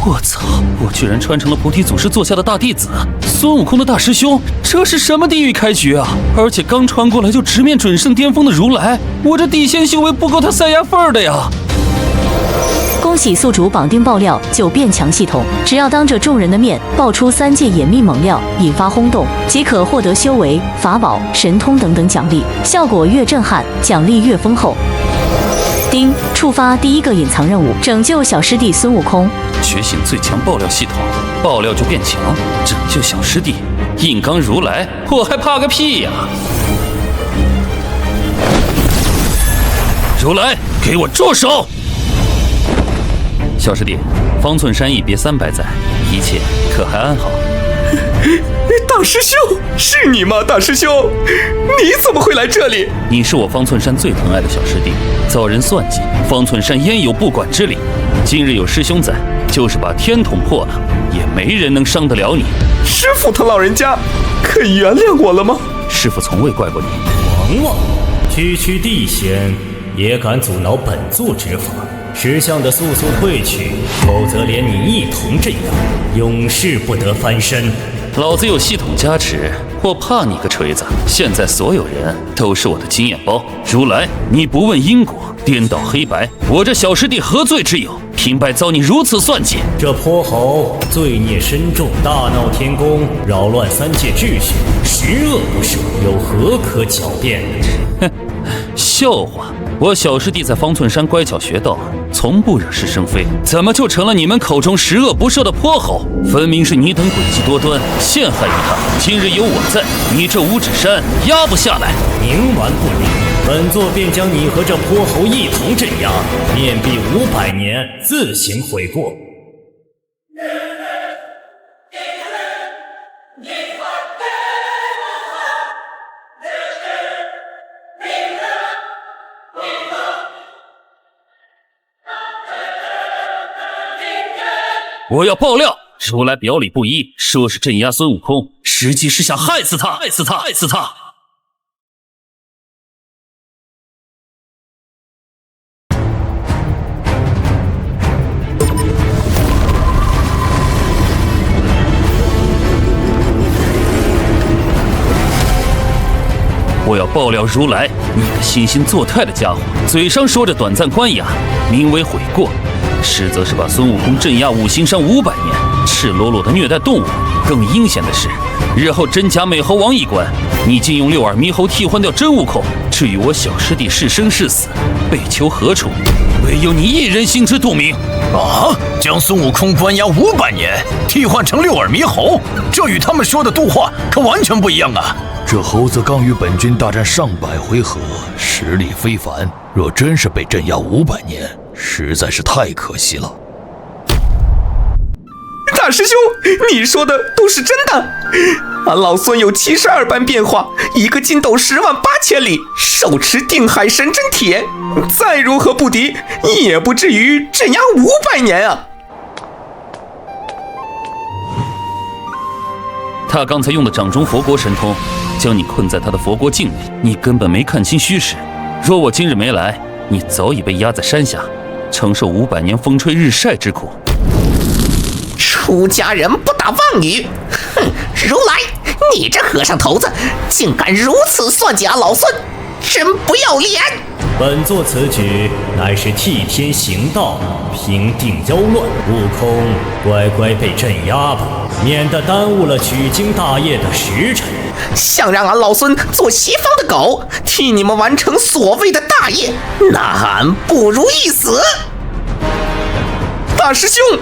我操！我居然穿成了菩提祖师座下的大弟子，孙悟空的大师兄，这是什么地狱开局啊！而且刚穿过来就直面准圣巅峰的如来，我这地仙修为不够他塞牙缝儿的呀！恭喜宿主绑定爆料就变强系统，只要当着众人的面爆出3件隐秘猛料，引发轰动，即可获得修为、法宝、神通等等奖励，效果越震撼，奖励越丰厚。丁，触发第1个隐藏任务，拯救小师弟孙悟空。觉醒最强爆料系统，爆料就变强，拯救小师弟，硬刚如来，我还怕个屁呀！如来，给我住手！小师弟，方寸山一别300载，一切可还安好？大师兄，是你吗？大师兄，你怎么会来这里？你是我方寸山最疼爱的小师弟，遭人算计，方寸山焉有不管之理？今日有师兄在，就是把天捅破了，也没人能伤得了你。师父他老人家肯原谅我了吗？师父从未怪过你。王王，区区地仙也敢阻挠本座之法，识相的速速退去，否则连你一同镇压，永世不得翻身。老子有系统加持，我怕你个锤子！现在所有人都是我的经验包。如来，你不问因果，颠倒黑白，我这小师弟何罪之有？平白遭你如此算计，这泼猴罪孽深重，大闹天宫，扰乱3界秩序，十恶不赦，有何可狡辩？哼，笑话！我小师弟在方寸山乖巧学道，从不惹是生非，怎么就成了你们口中十恶不赦的泼猴？分明是你等诡计多端，陷害于他。今日有我在，你这五指山压不下来。冥顽不灵，本座便将你和这泼猴一同镇压，面壁500年，自行悔过。我要爆料，如来表里不一，说是镇压孙悟空，实际是想害死他，害死他，害死他！我要爆料如来，你个惺惺作态的家伙，嘴上说着短暂关押，名为悔过，实则是把孙悟空镇压五行山500年，赤裸裸的虐待动物。更阴险的是，日后真假美猴王一关，你竟用6耳猕猴替换掉真悟空。至于我小师弟是生是死，被囚何处，唯有你一人心知肚明。啊！将孙悟空关押500年，替换成6耳猕猴，这与他们说的度话可完全不一样啊！这猴子刚与本军大战上百回合，实力非凡。若真是被镇压500年，实在是太可惜了。大师兄，你说的都是真的。俺老孙有72般变化，一个筋斗10万8千里，手持定海神针铁，再如何不敌，也不至于镇压500年啊！他刚才用的掌中佛国神通，将你困在他的佛国境内，你根本没看清虚实。若我今日没来，你早已被压在山下，承受500年风吹日晒之苦。出家人不打妄语！哼，如来，你这和尚头子，竟敢如此算计俺老孙，真不要脸！本座此举乃是替天行道，平定妖乱，悟空乖乖被镇压吧，免得耽误了取经大业的时辰。想让俺老孙做西方的狗，替你们完成所谓的大业，那俺不如一死。大师兄，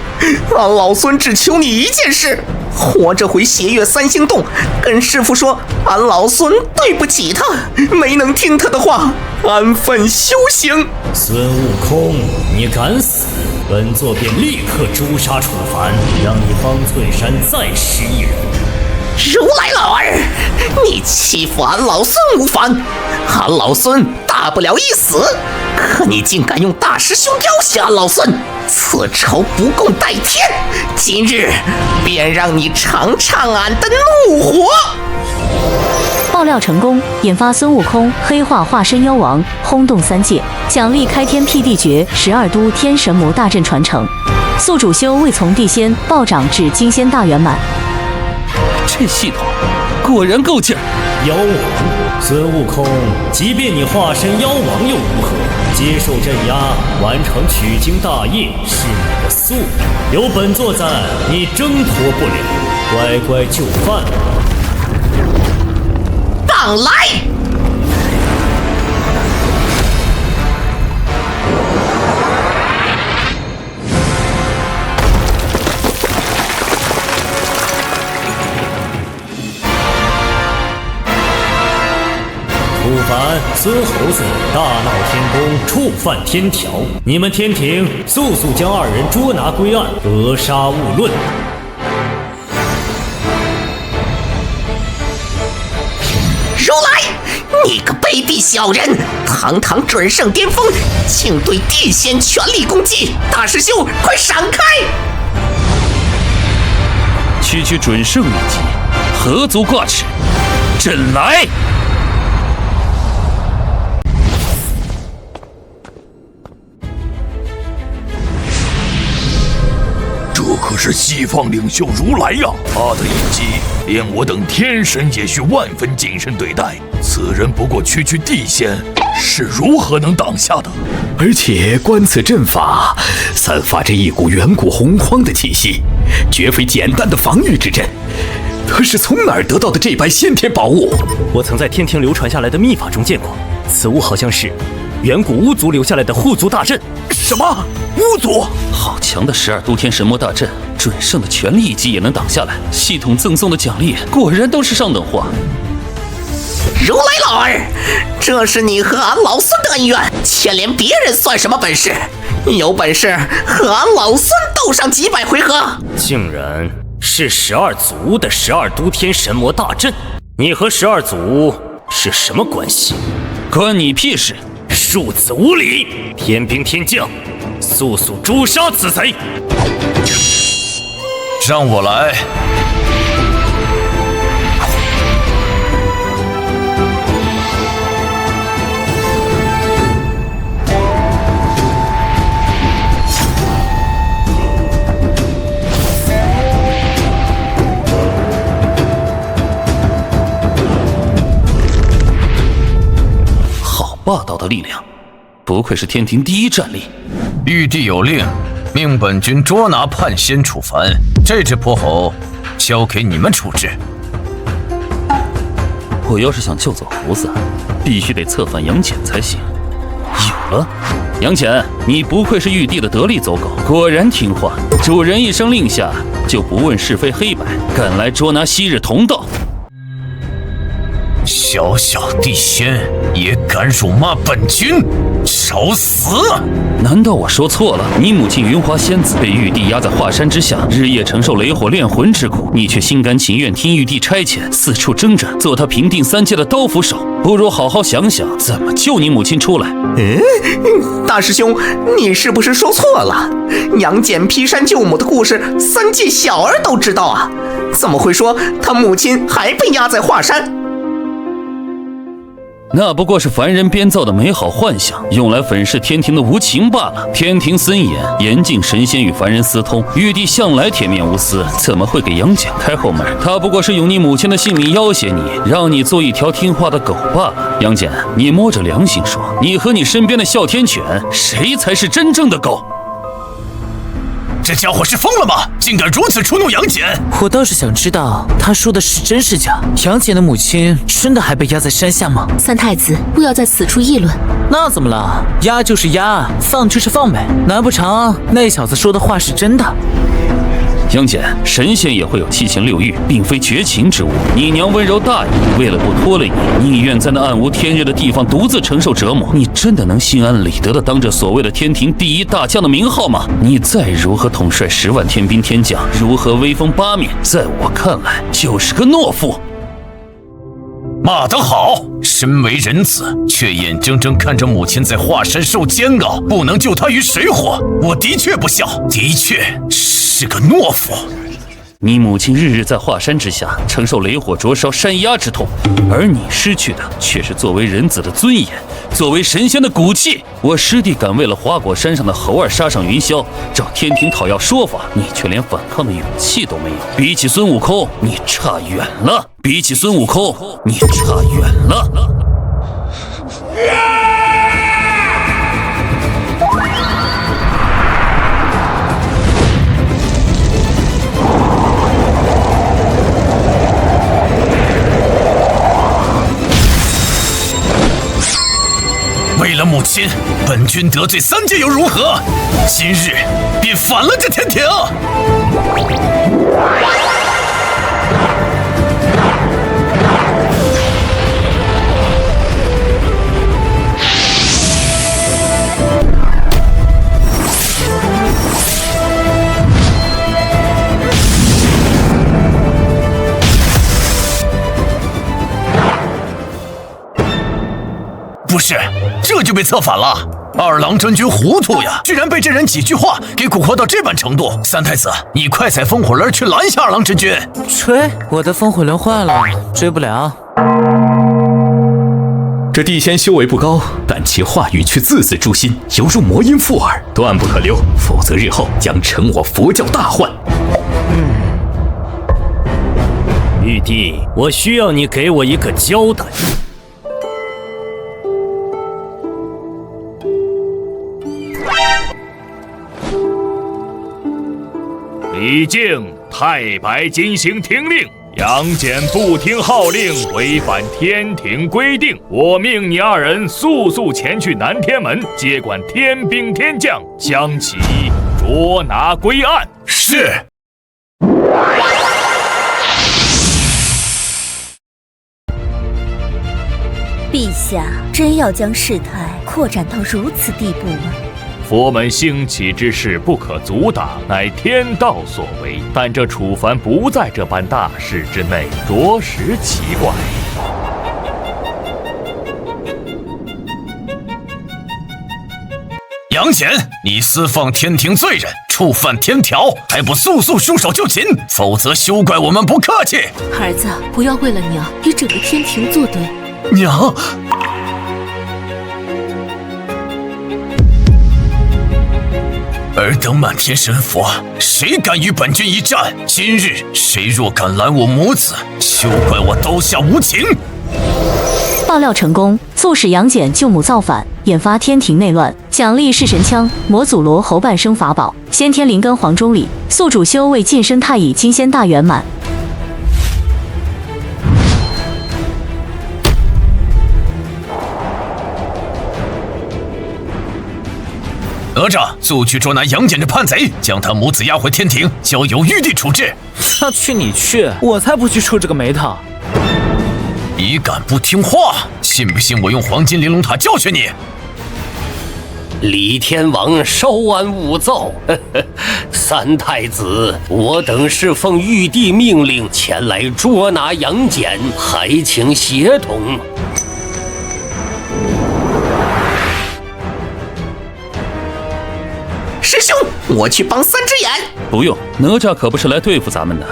俺老孙只求你一件事，活着回邪月3星洞，跟师父说俺老孙对不起他，没能听他的话，安分修行。孙悟空，你敢死，本座便立刻诛杀处凡，让你方寸山再失一人。如来老儿，你欺负俺老孙无妨，俺老孙大不了一死，可你竟敢用大师兄要挟俺老孙，此仇不共戴天！今日便让你尝尝俺的怒火！爆料成功，引发孙悟空黑化化身妖王，轰动3界，奖励开天辟地诀12都天神魔大阵传承。宿主修为从地仙暴涨至金仙大圆满。这系统果然够劲儿。妖王，孙悟空，即便你化身妖王又如何？接受镇压，完成取经大业是你的宿命。有本座在，你挣脱不了，乖乖就范。荡来！吐蕃孙猴子大闹天宫，触犯天条，你们天庭速将二人捉拿归案，格杀勿论。如来，你个卑鄙小人，堂堂准圣巅峰，竟对地仙全力攻击！大师兄，快闪开！区区准圣一级，何足挂齿？朕来！这可是西方领袖如来呀！他的一击，连我等天神也需万分谨慎对待。此人不过区地仙，是如何能挡下的？而且观此阵法，散发着一股远古洪荒的气息，绝非简单的防御之阵。他是从哪儿得到的这般先天宝物？我曾在天庭流传下来的秘法中见过，此物好像是远古巫族留下来的护族大阵。什么？巫族？好强的12都天神魔大阵，准圣的全力一击也能挡下来。系统赠送的奖励果然都是上等货。如来老儿，这是你和俺老孙的恩怨，牵连别人算什么本事？有本事和俺老孙斗上几百回合！竟然是12族的12都天神魔大阵，你和12族是什么关系？关你屁事！庶子无礼！天兵天将，速诛杀此贼！让我来。霸道的力量，不愧是天庭第一战力。玉帝有令，命本君捉拿叛仙处凡，这只泼猴交给你们处置。我要是想救走猴子，必须得策反杨戬才行。有了，杨戬，你不愧是玉帝的得力走狗，果然听话。主人一声令下，就不问是非黑白，敢来捉拿昔日同道。小小地仙也敢辱骂本君，找死！难道我说错了？你母亲云华仙子被玉帝压在华山之下，日夜承受雷火炼魂之苦，你却心甘情愿听玉帝差遣，四处征战，做他平定3界的刀斧手。不如好好想想怎么救你母亲出来。大师兄，你是不是说错了？杨戬劈山救母的故事，3界小儿都知道啊，怎么会说他母亲还被压在华山？那不过是凡人编造的美好幻想，用来粉饰天庭的无情罢了。天庭森严，严禁神仙与凡人私通。玉帝向来铁面无私，怎么会给杨戬开后门？他不过是用你母亲的性命要挟你，让你做一条听话的狗罢了。杨戬，你摸着良心说，你和你身边的哮天犬，谁才是真正的狗？这家伙是疯了吗？竟敢如此触怒杨戬！我倒是想知道他说的是真是假。杨戬的母亲真的还被压在山下吗？三太子，不要在此处议论。那怎么了？压就是压，放就是放呗。难不成那小子说的话是真的？杨戬，神仙也会有7情6欲，并非绝情之物。你娘温柔大义，为了不拖累你，宁愿在那暗无天日的地方独自承受折磨。你真的能心安理得地当着所谓的天庭第一大将的名号吗？你再如何统帅10万天兵天将，如何威风八面，在我看来就是个懦夫。骂得好！身为人子，却眼睁睁看着母亲在华山受煎熬，不能救她于水火，我的确不孝，的确是个懦夫。你母亲日日在华山之下承受雷火灼烧山压之痛，而你失去的却是作为人子的尊严，作为神仙的骨气。我师弟敢为了花果山上的猴儿杀上云霄，找天庭讨要说法，你却连反抗的勇气都没有。比起孙悟空，你差远了；比起孙悟空，你差远了。为了母亲，本君得罪3界又如何？今日便反了这天庭！不是，这就被策反了。二郎真君糊涂呀，居然被这人几句话给蛊惑到这般程度。三太子，你快踩风火轮去拦下二郎真君。吹，我的风火轮坏了，追不了。这地仙修为不高，但其话语却字字诛心，犹如魔音附耳，断不可留，否则日后将成我佛教大患。玉帝，我需要你给我一个交代。李靖，太白金星听令，杨戬不听号令，违反天庭规定，我命你2人速前去南天门，接管天兵天将，将其捉拿归案。是。陛下真要将事态扩展到如此地步吗？佛门兴起之势不可阻挡，乃天道所为。但这楚凡不在这般大事之内，着实奇怪。杨戬，你私放天庭罪人，触犯天条，还不速束手就擒？否则休怪我们不客气。儿子，不要为了娘与整个天庭作对。娘。尔等满天神佛，谁敢与本君一战？今日谁若敢拦我母子，休怪我刀下无情！爆料成功，促使杨戬救母造反，引发天庭内乱。奖励是神枪、魔祖罗侯半生法宝、先天灵根黄钟礼。宿主修为晋升太乙金仙大圆满。哪吒，速去捉拿杨戬这叛贼，将他母子押回天庭，交由玉帝处置。他去你去，我才不去触这个霉头。你敢不听话？信不信我用黄金玲珑塔教训你？李天王稍安勿躁，三太子，我等是奉玉帝命令前来捉拿杨戬，还请协同。师兄，我去帮3只眼。不用，哪吒可不是来对付咱们的。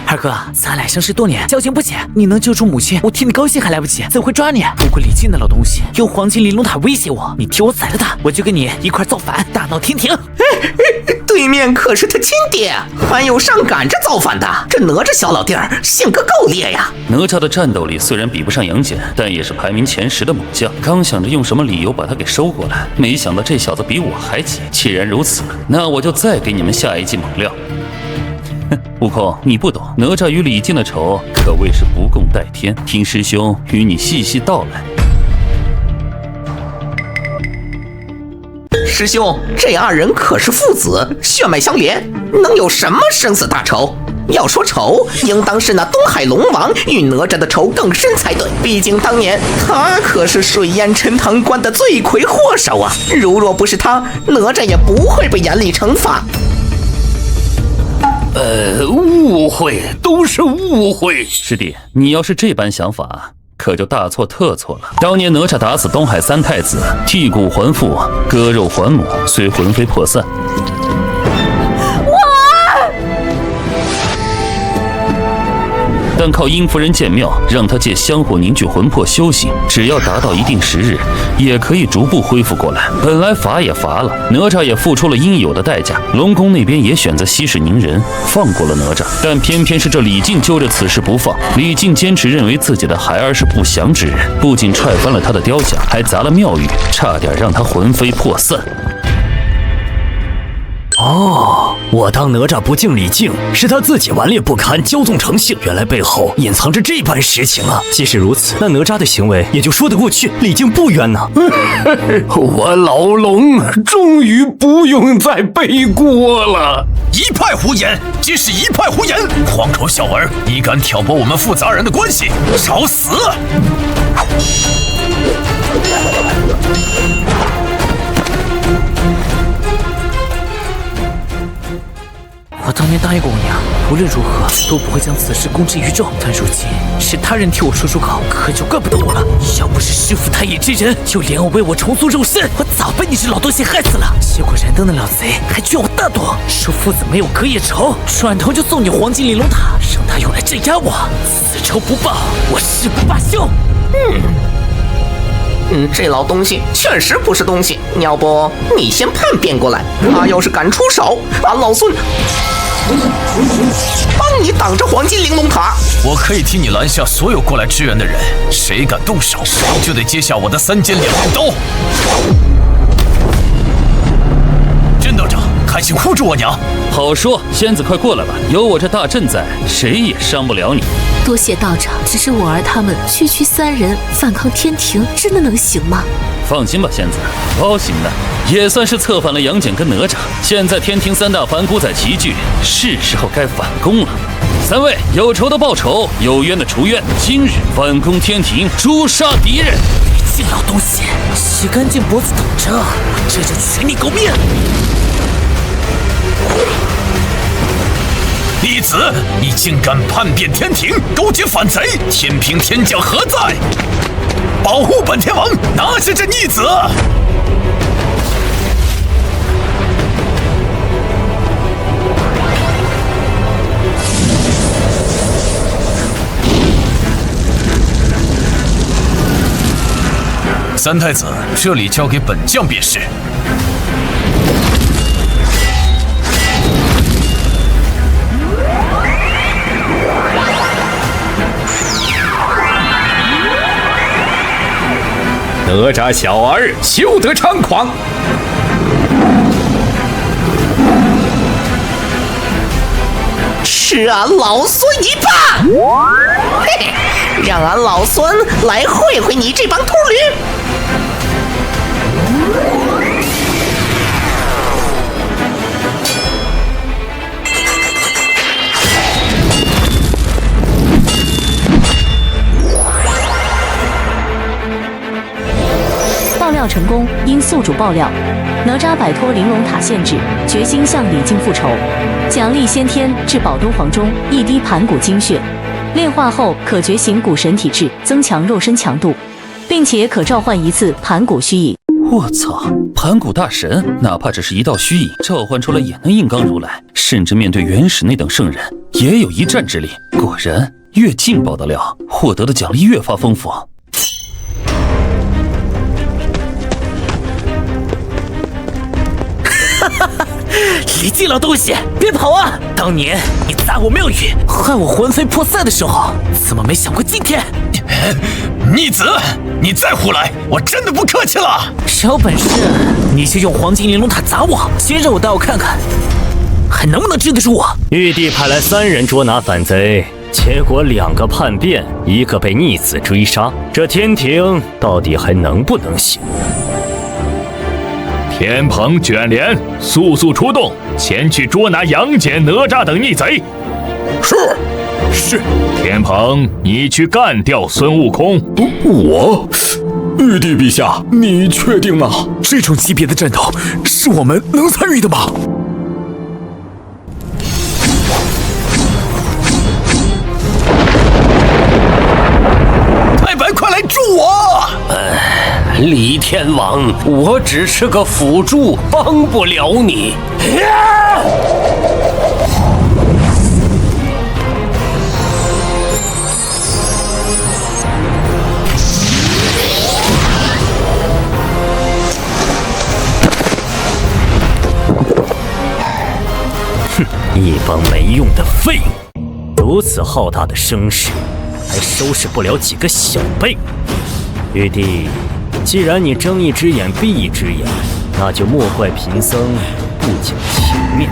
二哥，咱俩相识多年，交情不浅，你能救出母亲，我替你高兴还来不及，怎会抓你？如果李靖那老东西用黄金玲珑塔威胁我，你替我宰了他，我就跟你一块造反，大闹天庭。对面可是他亲爹，还有上赶着造反的。这哪吒小老弟儿性格够烈呀！哪吒的战斗力虽然比不上杨戬，但也是排名前10的猛将。刚想着用什么理由把他给收过来，没想到这小子比我还急。既然如此，那我就再给你们下一剂猛料。悟空，你不懂，哪吒与李靖的仇可谓是不共戴天。听师兄与你细细道来。师兄，这2人可是父子，血脉相连，能有什么生死大仇？要说仇，应当是那东海龙王与哪吒的仇更深才对。毕竟当年他可是水淹陈塘关的罪魁祸首啊！如若不是他，哪吒也不会被严厉惩罚。误会，都是误会。师弟，你要是这般想法，可就大错特错了。当年哪吒打死东海三太子，剔骨还父，割肉还母，虽魂飞魄散。但靠殷夫人剑妙，让他借香火凝聚魂魄修行，只要达到一定时日，也可以逐步恢复过来。本来罚也罚了，哪吒也付出了应有的代价。龙宫那边也选择息事宁人，放过了哪吒。但偏偏是这李靖揪着此事不放。李靖坚持认为自己的孩儿是不祥之人，不仅踹翻了他的雕像，还砸了庙宇，差点让他魂飞魄散。哦，我当哪吒不敬李靖，是他自己顽劣不堪，骄纵成性。原来背后隐藏着这般实情啊！既是如此，那哪吒的行为也就说得过去，李靖不冤呐。我老龙终于不用再背锅了。一派胡言，皆是一派胡言！狂口小儿，你敢挑拨我们父子二人的关系，找死！我当年答应过我娘，无论如何都不会将此事公之于众。但如今是他人替我说出口，可就怪不得我了。要不是师父太乙之人，就怜我为我重塑肉身，我早被你这老东西害死了。结果燃灯的老贼还劝我大度，说父子没有隔夜仇，转头就送你黄金玲珑塔，让他用来镇压我。此仇不报，我誓不罢休。这老东西确实不是东西，要不你先叛变过来，他要是敢出手，俺老孙帮你挡着黄金玲珑塔。我可以替你拦下所有过来支援的人，谁敢动手，谁就得接下我的3尖2刃刀。甄道长，还请护住我娘。好说，仙子快过来吧，有我这大阵在，谁也伤不了你。多谢道长，只是我儿他们区区3人反抗天庭，真的能行吗？放心吧，仙子，包行的。也算是策反了杨戬跟哪吒，现在天庭3大反骨仔齐聚，是时候该反攻了。3位，有仇的报仇，有冤的除冤，今日反攻天庭，诛杀敌人。这老东西，洗干净脖子等着，我这就取你狗命！逆子，你竟敢叛变天庭，勾结反贼，天平天将何在？保护本天王，拿下这逆子！三太子，这里交给本将便是。哪吒小儿，休得猖狂！吃俺老孙一棒！嘿嘿，让俺老孙来会会你这帮秃驴！爆料成功，因宿主爆料，哪吒摆脱玲珑塔限制，决心向李靖复仇。奖励先天至宝敦煌中1滴盘古精血，炼化后可觉醒古神体质，增强肉身强度，并且可召唤1次盘古虚影。我操，盘古大神，哪怕只是一道虚影，召唤出来也能硬刚如来，甚至面对元始那等圣人，也有一战之力。果然，越劲爆的料，获得的奖励越发丰富。李靖老东西，别跑啊！当年你砸我庙宇，害我魂飞魄散的时候，怎么没想过今天？逆子，你再胡来，我真的不客气了！有本事你就用黄金玲珑塔砸我，先让我带我看看，还能不能治得住我？玉帝派来3人捉拿反贼，结果2个叛变，1个被逆子追杀，这天庭到底还能不能行？天蓬卷帘，速速出动，前去捉拿杨戬、哪吒等逆贼。是。天蓬，你去干掉孙悟空。我？玉帝陛下，你确定吗？这种级别的战斗，是我们能参与的吗？太白李天王，我只是个辅助，帮不了你。一帮没用的废物，如此浩大的声势，还收拾不了几个小辈。玉帝，既然你睁一只眼闭一只眼，那就莫怪贫僧不讲情面。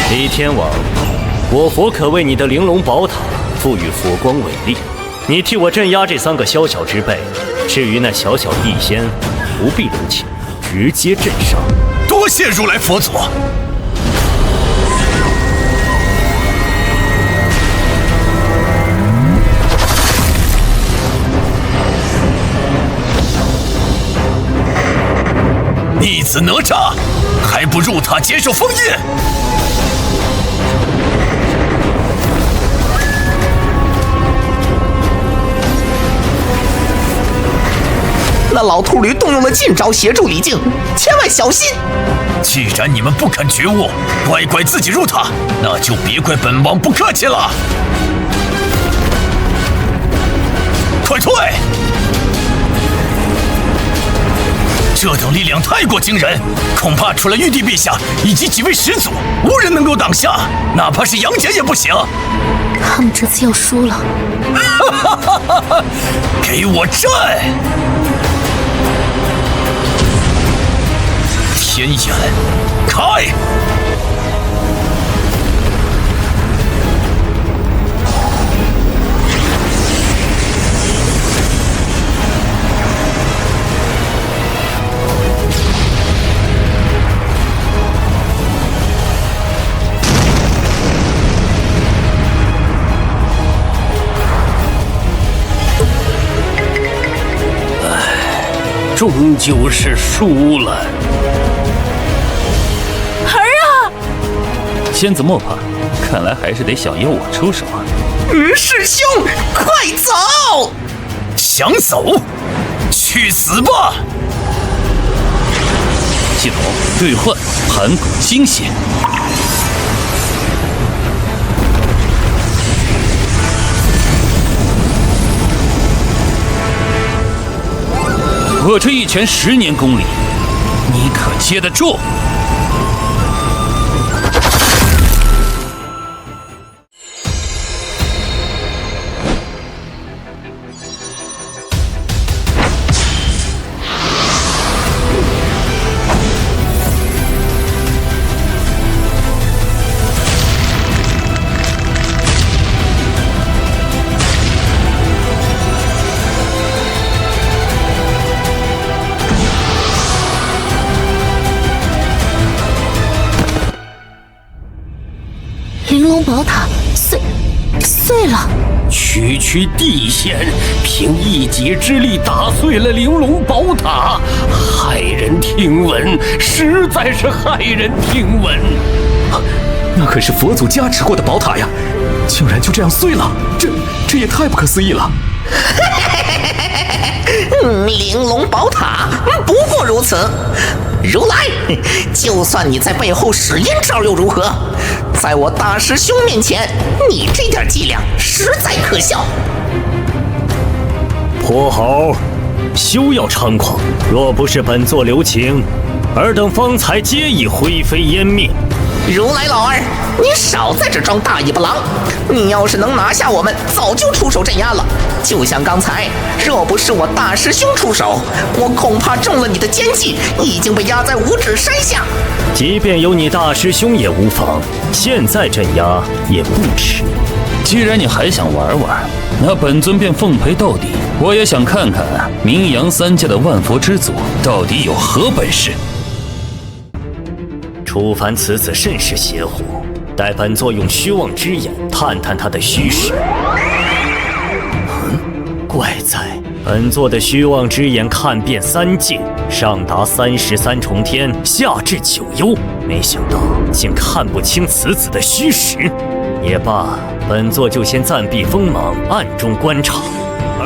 李天王，我佛可为你的玲珑宝塔赋予佛光伟力，你替我镇压这3个宵小之辈。至于那小小地仙，不必留情，直接镇杀。多谢如来佛祖。逆子哪吒，还不入塔接受封印！那老秃驴动用了禁招协助李靖，千万小心！既然你们不肯觉悟，乖乖自己入塔，那就别怪本王不客气了。快退！这等力量太过惊人，恐怕除了玉帝陛下以及几位始祖，无人能够挡下，哪怕是杨戬也不行。他们这次要输了。给我站！天眼开！终究是输了。儿啊！仙子莫怕，看来还是得小由我出手啊。师兄，快走！想走？去死吧！系统兑换盘古精血。我这一拳10年功力，你可接得住？玲珑宝塔碎了，区地仙凭一己之力打碎了玲珑宝塔，骇人听闻，实在是骇人听闻。那可是佛祖加持过的宝塔呀，竟然就这样碎了，这也太不可思议了。玲珑宝塔不过如此。如来，就算你在背后使阴招又如何？在我大师兄面前，你这点伎俩实在可笑。泼猴，休要猖狂！若不是本座留情，尔等方才皆已灰飞烟灭。如来老二，你少在这装大尾巴狼！你要是能拿下我们，早就出手镇压了。就像刚才，若不是我大师兄出手，我恐怕中了你的奸计，已经被压在五指山下。即便有你大师兄也无妨，现在镇压也不迟。既然你还想玩玩，那本尊便奉陪到底。我也想看看名扬3界的万佛之祖到底有何本事。楚凡此子甚是邪乎，待本座用虚妄之眼探探他的虚实。怪在本座的虚妄之眼看遍3界，上达33重天，下至9幽，没想到竟看不清此子的虚实。也罢，本座就先暂避锋芒，暗中观察。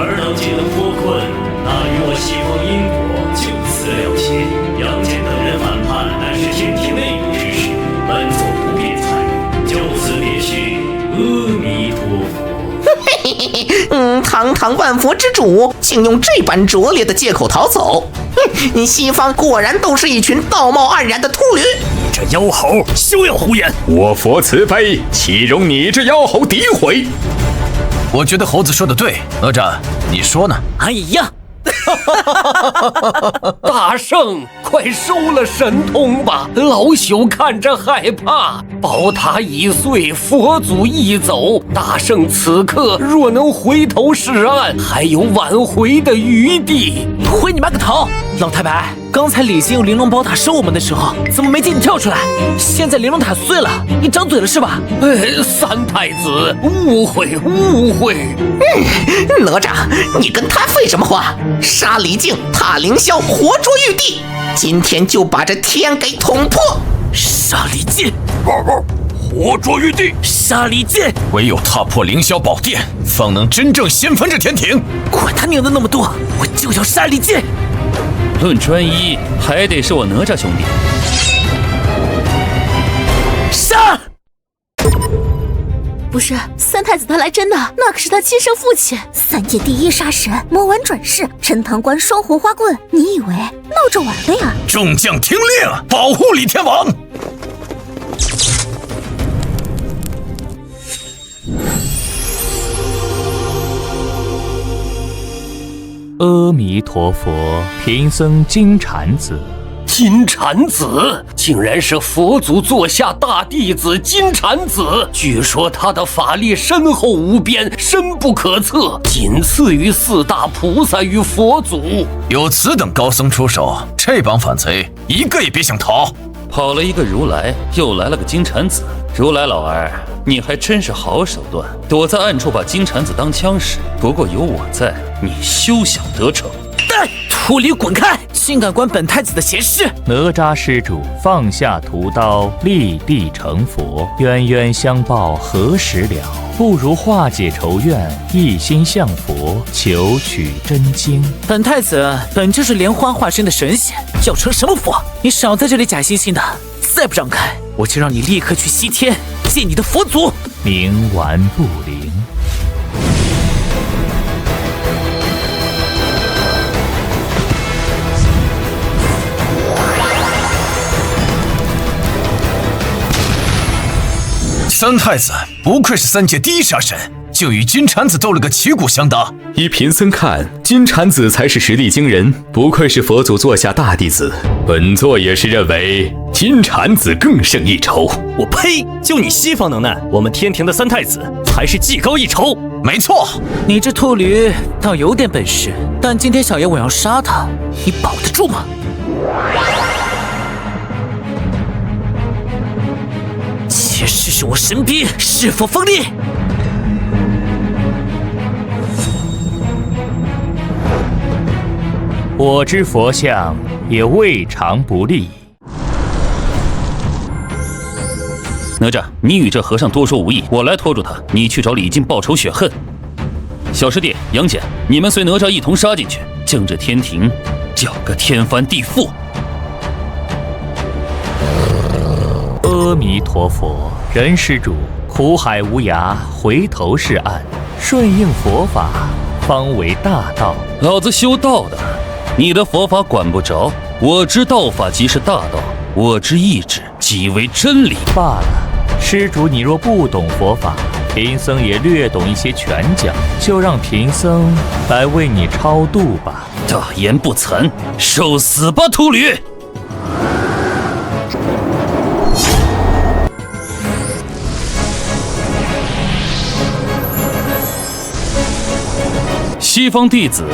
尔等皆能脱困，那与我西方因果就此了结。杨戬等人反叛，乃是天庭内部之事，本座不辩参与，就此别去。阿弥陀佛。堂堂万佛之主，竟用这般拙劣的借口逃走。西方果然都是一群道貌岸然的秃驴。你这妖猴，休要胡言！我佛慈悲，岂容你这妖猴诋毁？我觉得猴子说的对，哪吒，你说呢？哎呀！大圣，快收了神通吧！老朽看着害怕。宝塔已碎，佛祖一走，大圣此刻若能回头是岸，还有挽回的余地。回你妈个头！老太白，刚才李靖用玲珑宝塔收我们的时候，怎么没见你跳出来？现在玲珑塔碎了，你张嘴了是吧？三太子，误会误会。哪吒，你跟他废什么话？杀李靖，踏凌霄，活捉玉帝，今天就把这天给捅破！杀李靖，活捉玉帝，杀李靖！唯有踏破凌霄宝殿，方能真正掀翻这天庭。管他拧的那么多，我就要杀李靖！论专一，还得是我哪吒兄弟。杀！不是，三太子他来真的，那可是他亲生父亲，三界第一杀神，魔丸转世，陈塘关双魂花棍，你以为闹着玩的呀？众将听令，保护李天王！阿弥陀佛，贫僧金蝉子。金蝉子竟然是佛祖座下大弟子金蝉子，据说他的法力深厚无边，深不可测，仅次于四大菩萨与佛祖。有此等高僧出手，这帮反贼一个也别想逃。跑了一个如来，又来了个金蝉子。如来老儿，你还真是好手段，躲在暗处把金蝉子当枪使。不过有我在，你休想得逞。秃驴滚开！竟敢管本太子的闲事！哪吒施主放下屠刀，立地成佛，冤冤相报何时了？不如化解仇怨，一心向佛，求取真经。本太子本就是莲花化身的神仙，要成什么佛？你少在这里假惺惺的！再不让开，我就让你立刻去西天见你的佛祖。冥顽不灵。三太子不愧是三界第一杀神，就与金蝉子斗了个旗鼓相当。依贫僧看，金蝉子才是实力惊人，不愧是佛祖座下大弟子。本座也是认为金蝉子更胜一筹。我呸！就你西方能耐，我们天庭的三太子才是技高一筹。没错，你这秃驴倒有点本事，但今天小爷我要杀他，你保得住吗？且试试我神鞭是否锋利。我之佛像也未尝不利。哪吒，你与这和尚多说无益，我来拖住他，你去找李靖报仇雪恨。小师弟杨戬，你们随哪吒一同杀进去，将这天庭搅个天翻地覆。阿弥陀佛，人施主，苦海无涯，回头是岸，顺应佛法，方为大道。老子修道的，你的佛法管不着。我知道法即是大道，我知意志即为真理。罢了，施主你若不懂佛法，贫僧也略懂一些拳脚，就让贫僧来为你超度吧。大言不惭，受死吧，秃驴！西方弟子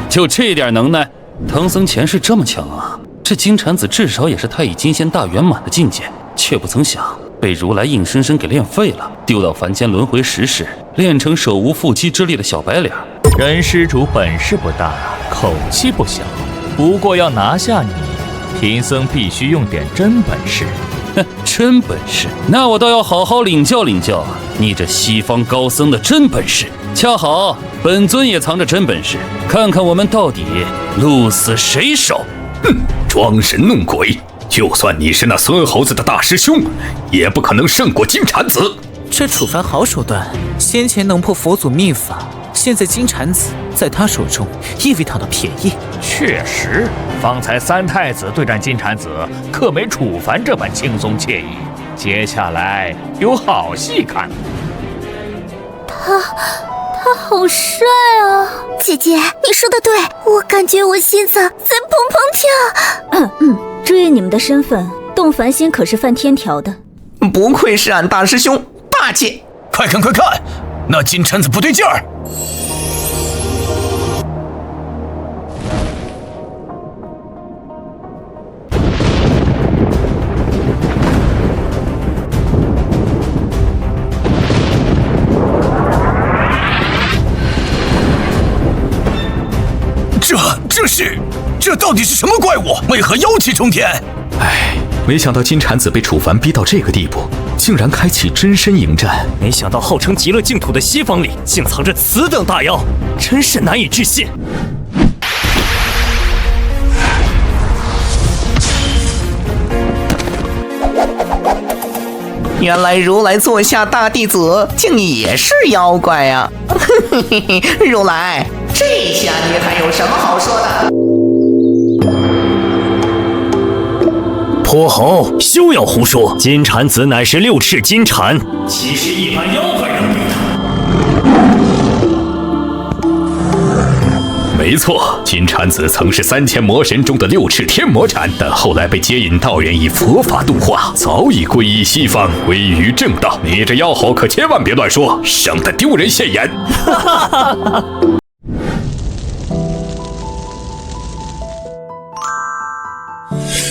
就这点能耐，唐僧前世这么强啊！这金蝉子至少也是太乙金仙大圆满的境界，却不曾想被如来硬生生给练废了，丢到凡间轮回10世，练成手无缚鸡之力的小白脸。人施主本事不大，口气不小，不过要拿下你，贫僧必须用点真本事。哼，真本事？那我倒要好好领教领教你这西方高僧的真本事。恰好本尊也藏着真本事，看看我们到底鹿死谁手。哼，装神弄鬼，就算你是那孙猴子的大师兄，也不可能胜过金蝉子。这楚凡好手段，先前能破佛祖秘法，现在金蝉子在他手中亦未讨到便宜。确实，方才三太子对战金蝉子，可没楚凡这般轻松惬意。接下来有好戏看。他好帅啊！姐姐，你说的对，我感觉我心脏在砰砰跳。注意你们的身份，洞凡仙可是犯天条的。不愧是俺大师兄，霸气！快看快看，那金蝉子不对劲儿！这到底是什么怪物？为何妖气冲天？唉，没想到金蝉子被楚凡逼到这个地步，竟然开启真身迎战。没想到号称极乐净土的西方里，竟藏着此等大妖，真是难以置信。原来如来座下大弟子竟也是妖怪呀！如来，这下你还有什么好说的？泼猴，休要胡说！金蝉子乃是六翅金蝉，岂是一般妖怪能比的？没错，金蝉子曾是3000魔神中的六翅天魔蝉，但后来被接引道人以佛法度化，早已皈依西方，归于正道。你这妖猴可千万别乱说，省得丢人现眼。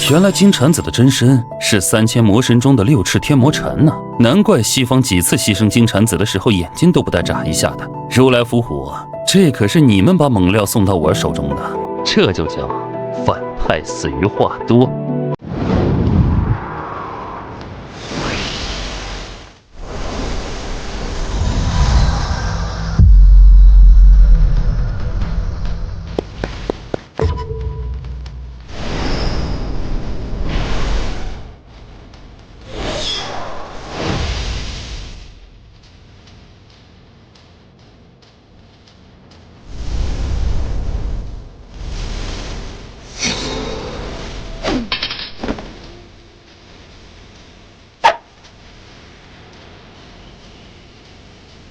原来金蝉子的真身是3000魔神中的六翅天魔蝉呢，难怪西方几次牺牲金蝉子的时候眼睛都不带眨一下的。如来伏虎，这可是你们把猛料送到我手中的，这就叫反派死于话多。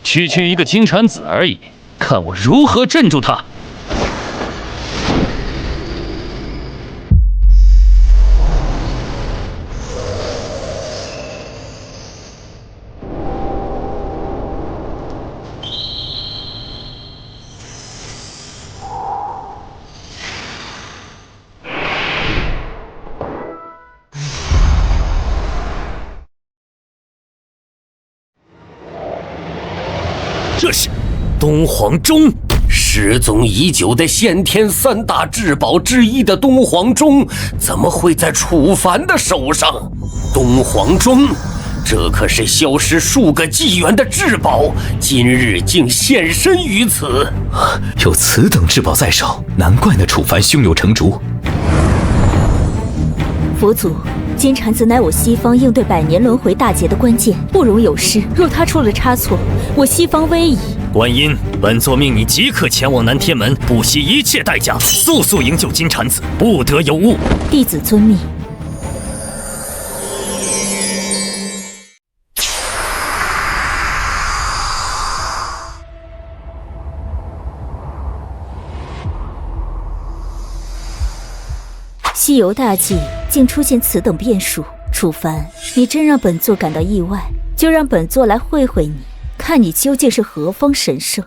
区区一个金蝉子而已，看我如何镇住他！这是东皇钟，失踪已久的先天3大至宝之一的东皇钟，怎么会在楚凡的手上？东皇钟，这可是消失数个纪元的至宝，今日竟现身于此。有此等至宝在手，难怪那楚凡胸有成竹。佛祖，金蝉子乃我西方应对100年轮回大劫的关键，不容有失。若他出了差错，我西方危矣。观音，本座命你即刻前往南天门，不惜一切代价，速速营救金蝉子，不得有误。弟子遵命。西游大计竟出现此等变数，楚凡，你真让本座感到意外。就让本座来会会你，看你究竟是何方神圣。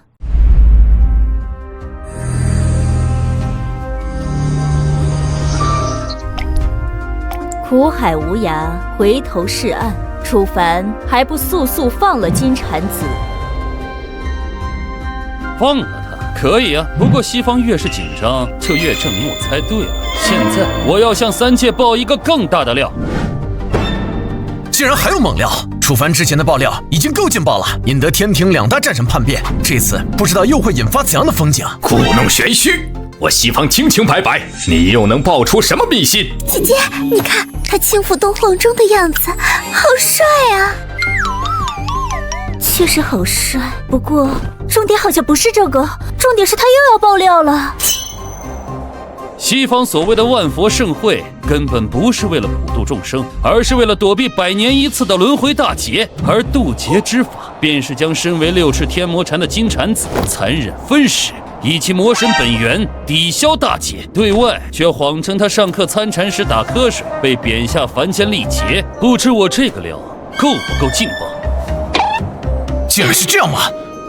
苦海无涯，回头是岸。楚凡，还不速速放了金蝉子？放了他可以啊，不过西方越是紧张，就越证明我猜对了。现在我要向3界爆一个更大的料。竟然还有猛料！楚凡之前的爆料已经够劲爆了，引得天庭2大战神叛变。这次不知道又会引发怎样的风景。故弄玄虚，我西方清清白白，你又能爆出什么秘辛？姐姐，你看他轻抚东皇钟的样子，好帅啊！确实好帅，不过重点好像不是这个，重点是他又要爆料了。西方所谓的万佛盛会，根本不是为了普度众生，而是为了躲避100年1次的轮回大劫。而渡劫之法，便是将身为6翅天魔禅的金蝉子残忍分食，以其魔神本源抵消大劫，对外却谎称他上课参禅时打瞌睡，被贬下凡间历劫。不知我这个料够不够劲爆？竟然是这样吗？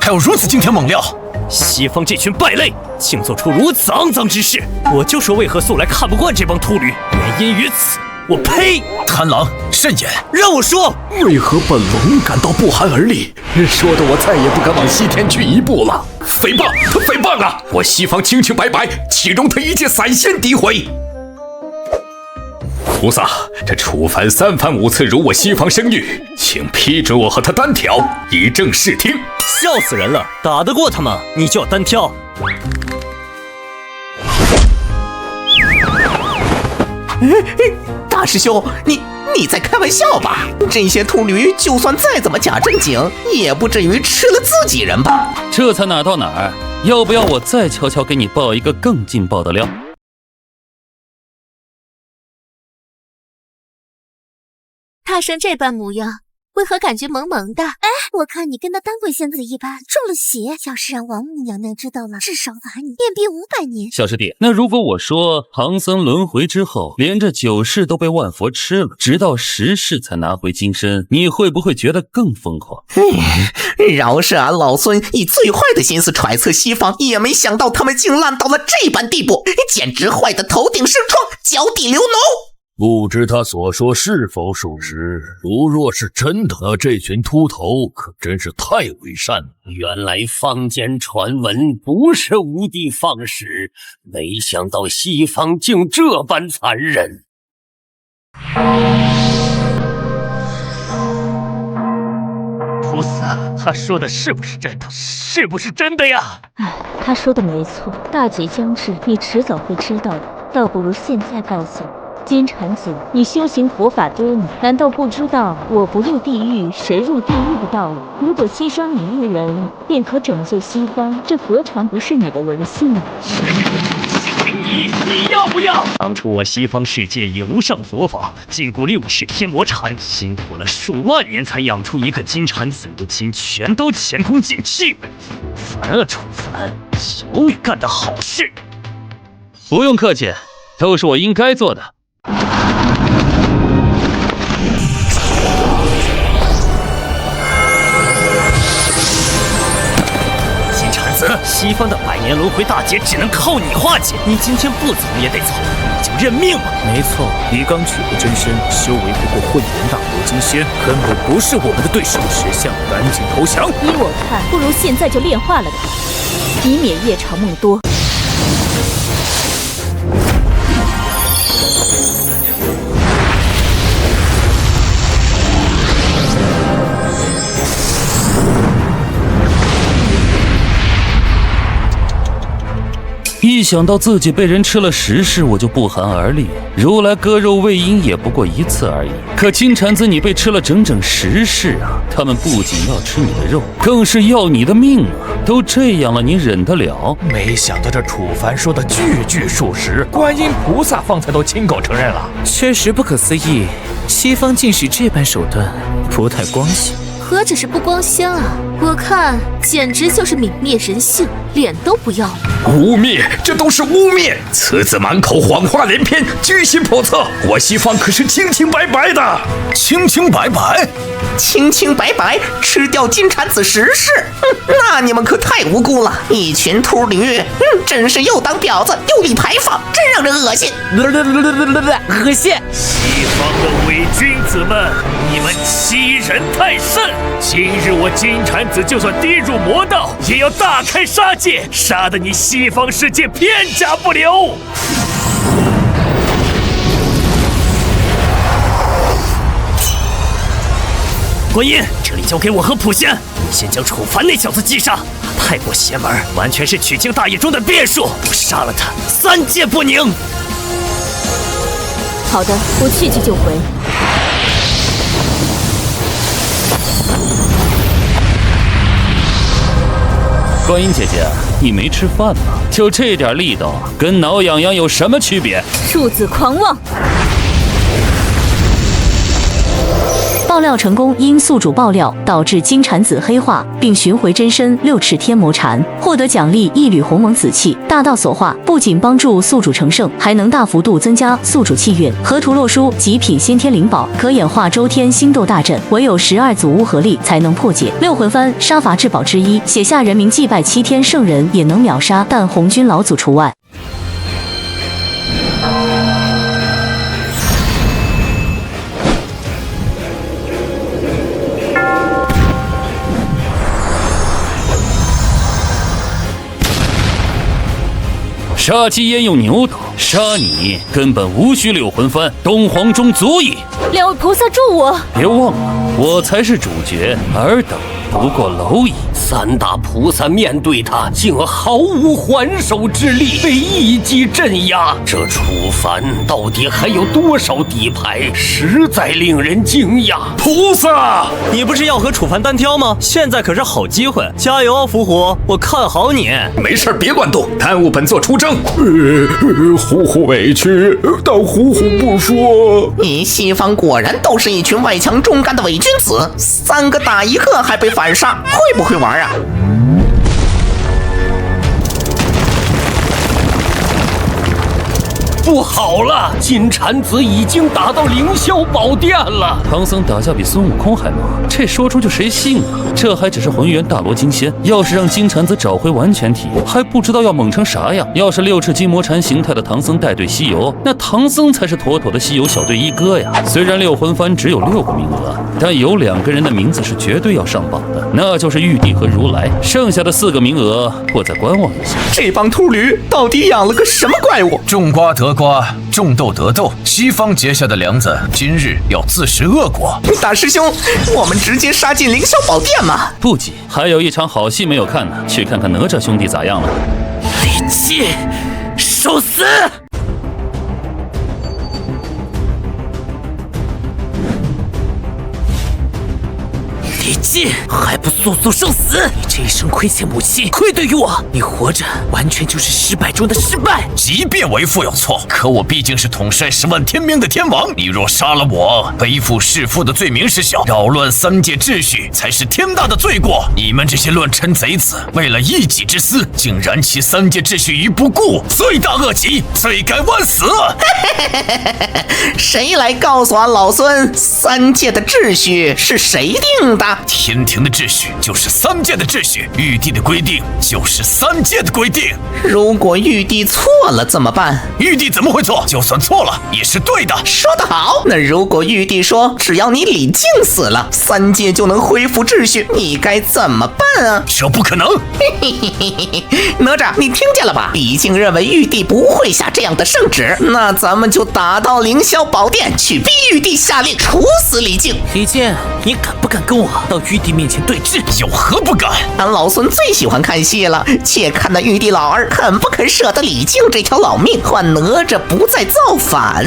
还有如此惊天猛料！西方这群败类，竟做出如此肮脏之事！我就说为何素来看不惯这帮秃驴，原因于此。我呸！贪狼慎言，让我说，为何本龙感到不寒而栗？说的我再也不敢往西天去一步了。诽谤，他诽谤啊！我西方清清白白，岂容他一介散仙诋毁？菩萨，这楚凡3番5次辱我西方声誉，请批准我和他单挑，以正视听。笑死人了！打得过他吗？你就要单挑？大师兄，你在开玩笑吧？这些秃驴就算再怎么假正经，也不至于吃了自己人吧？这才哪到哪儿？要不要我再悄悄给你爆一个更劲爆的料？他生这般模样，为何感觉萌萌的？哎，我看你跟那丹桂仙子一般，中了邪。要是让王母娘娘知道了，至少罚你面壁500年。小师弟，那如果我说唐僧轮回之后，连这9世都被万佛吃了，直到10世才拿回金身，你会不会觉得更疯狂？饶是俺老孙以最坏的心思揣测西方，也没想到他们竟烂到了这般地步，简直坏得头顶生疮，脚底流脓。不知他所说是否属实？如若是真的，那这群秃头可真是太为善了。原来坊间传闻不是无的放矢，没想到西方竟这般残忍。菩萨，他说的是不是真的？是不是真的呀？哎，他说的没错，大劫将至，你迟早会知道的。倒不如现在告诉你。金蝉子，你修行佛法多年，难道不知道我不入地狱谁入地狱的道理？如果牺牲你一人，便可拯救西方，这何尝不是你的荣幸呢？你要不要？当初我西方世界以无上佛法禁锢6世天魔禅，辛苦了数万年才养出一个金蝉子，如今全都前功尽弃。烦了，楚凡，有你干的好事。不用客气，都是我应该做的。金蝉子，西方的100年轮回大劫只能靠你化解，你今天不走也得走，你就认命吧。没错，你刚取得真身，修为不过混元大罗金仙，根本不是我们的对手。识相，赶紧投降！依我看，不如现在就炼化了他，以免夜长梦多。一想到自己被人吃了10世，我就不寒而栗。如来割肉喂鹰也不过1次而已，可金蝉子你被吃了整整10世啊！他们不仅要吃你的肉，更是要你的命啊！都这样了，你忍得了？没想到这楚凡说的句句属实，观音菩萨方才都亲口承认了。确实不可思议，西方竟使这般手段，不太光鲜。何止是不光鲜啊！我看简直就是泯灭人性，脸都不要了。污蔑，这都是污蔑！此子满口谎话连篇，居心叵测。我西方可是清清白白的，清清白白，清清白白，吃掉金蝉子10世。那你们可太无辜了，一群秃驴，真是又当婊子又立牌坊，真让人恶心。恶心！西方的伪君子们，你们欺人太甚！今日我金蝉子就算跌入魔道，也要大开杀戒，杀得你西方世界片甲不留！观音，这里交给我和普贤，你先将楚凡那小子击杀。太过邪门，完全是取经大业中的变数，我杀了他3界不宁。好的，我去就回。观音姐姐，你没吃饭吗？就这点力道，跟挠痒痒有什么区别？数字狂妄。爆料成功，因宿主爆料导致金蝉子黑化，并寻回真身6翅天魔蝉，获得奖励1缕鸿蒙紫气。大道所化不仅帮助宿主成圣，还能大幅度增加宿主气运。河图洛书极品先天灵宝，可演化周天星斗大阵，唯有12组巫合力才能破解。6魂幡杀伐至宝之一，写下人民祭拜7天圣人也能秒杀，但红军老祖除外。杀鸡焉用牛刀，杀你根本无需6魂幡，东皇钟足矣。2位菩萨助我！别忘了，我才是主角，尔等不过蝼蚁。3大菩萨面对他，竟毫无还手之力，被一击镇压。这楚凡到底还有多少底牌，实在令人惊讶。菩萨，你不是要和楚凡单挑吗？现在可是好机会，加油啊，伏虎，我看好你。没事，别乱动，耽误本座出征。虎虎委屈，但虎虎不说。你西方果然都是一群外强中干的伪君子，3个打1个还被反杀，会不会玩啊？不好了，金蝉子已经打到凌霄宝殿了。唐僧打架比孙悟空还猛，这说出去谁信啊？这还只是浑元大罗金仙，要是让金蝉子找回完全体，还不知道要猛成啥样。要是6翅金魔蝉形态的唐僧带队西游，那唐僧才是妥妥的西游小队一哥呀。虽然6魂幡只有6个名额，但有2个人的名字是绝对要上榜的，那就是玉帝和如来。剩下的4个名额，我再观望一下。这帮秃驴到底养了个什么怪物？种瓜得瓜，种豆得豆。西方结下的梁子，今日要自食恶果。大师兄，我们直接杀进凌霄宝殿吗？不急，还有一场好戏没有看呢。去看看哪吒兄弟咋样了。李靖，受死！李靖，还不速速受死！你这一生亏欠母亲，愧对于我，你活着完全就是失败中的失败。即便为父有错，可我毕竟是统帅10万天兵的天王，你若杀了我，背负弑父的罪名是小，扰乱3界秩序才是天大的罪过。你们这些乱臣贼子，为了一己之私，竟燃起3界秩序于不顾，罪大恶极，罪该万死。谁来告诉俺老孙，3界的秩序是谁定的？天庭的秩序就是3界的秩序，玉帝的规定就是3界的规定。如果玉帝错了怎么办？玉帝怎么会错？就算错了也是对的。说得好。那如果玉帝说只要你李靖死了，3界就能恢复秩序，你该怎么办啊？这不可能。哪吒，你听见了吧？李靖认为玉帝不会下这样的圣旨，那咱们就打到凌霄宝殿去逼玉帝下令处死李靖。李靖，你敢不敢跟我到玉帝面前对质？有何不敢？俺老孙最喜欢看戏了，且看那玉帝老儿肯不肯舍得李靖这条老命，换哪吒不再造反。